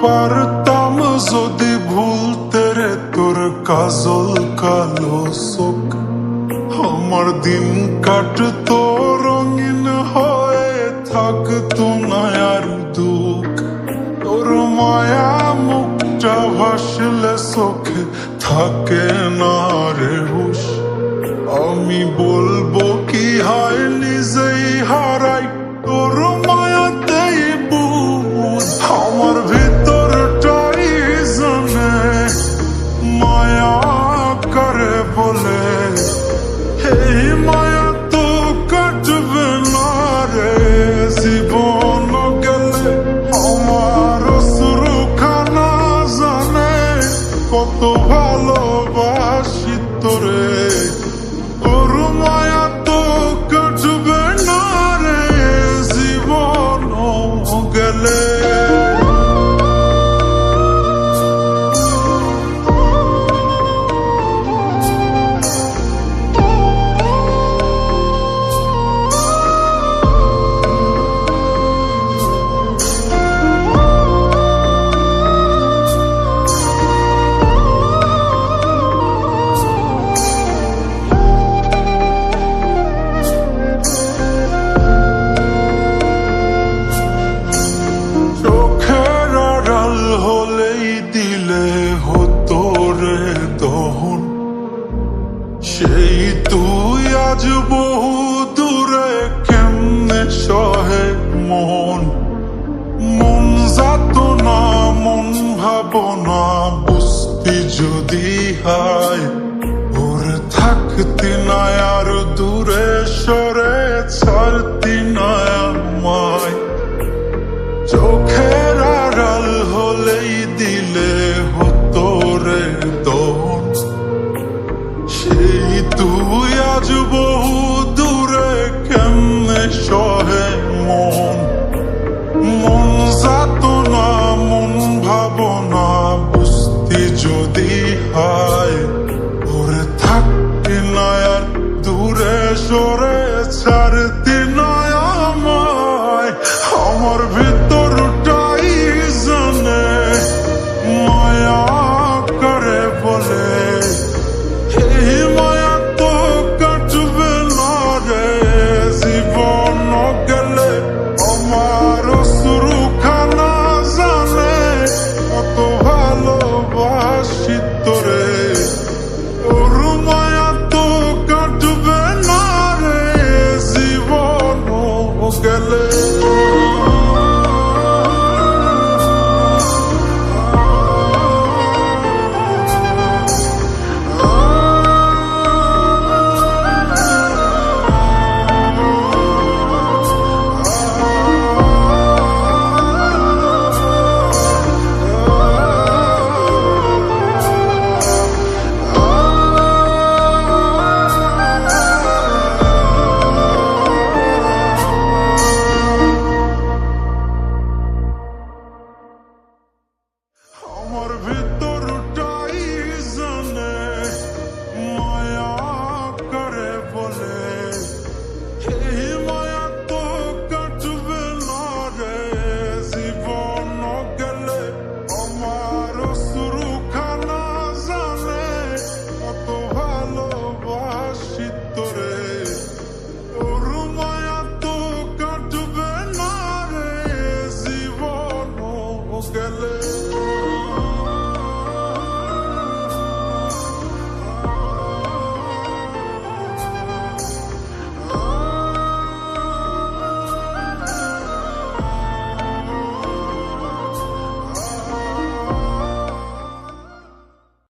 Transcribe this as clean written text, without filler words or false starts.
পারতাম যদি ভুলতে রে তোর কাজল কালো চোখ, আমার দিন কাটতো রঙিন হয়ে থাকতো না আর দুঃখ। তোর মায়া মুখটা ভাসলে চোখে থাকে না রে হুশ, আমি বলবো কি হয় নিজেই হারাই তোর মায়াতেই বুঝ। আমার ভিতরটাই জানে মায়া করে বলে, এই মায়া তো কাটবে না রে জীবন গেলে। আমার অশ্রুখানা জানে কত ভালোবাসি তোরে, তোর মায়া তো কাটবে না রে জীবন গেলে। সেই তুই আজ বহু দূরে কেমনে সহে মন, মন যাতনা মন ভাবনা বুঝতি যদি হায় ওরে থাকতি না আর দূরে সরে ছাড়তি না আমায়। চোখের আড়াল হলেই দিলে হতো রে দহন, সেই তুই আজ বহু দূরে কেমনে সহে মন, মন যাতনা মন ভাবনা বুঝতি যদি হায় ওরে থাকতি না আর দূরে সরে ছাড়তি না আমায়। আমার ভিতরটাই জানে মায়া করে বলে, এই মায়া তো কাটবে না রে জীবন গেলে। আমার অশ্রুখানা জানে কত ভালোবাসি তোরে, তোর মায়া তো কাটবে না রে জীবন গেলে। আমার ভিতরটাই জানে মায়া করে বলে, এই মায়া তো কাটবে না রে জীবন গেলে। আমার অশ্রুখানা জানে কত ভালোবাসি তোরে, তোর মায়া তো কাটবে না রে জীবন গেলে।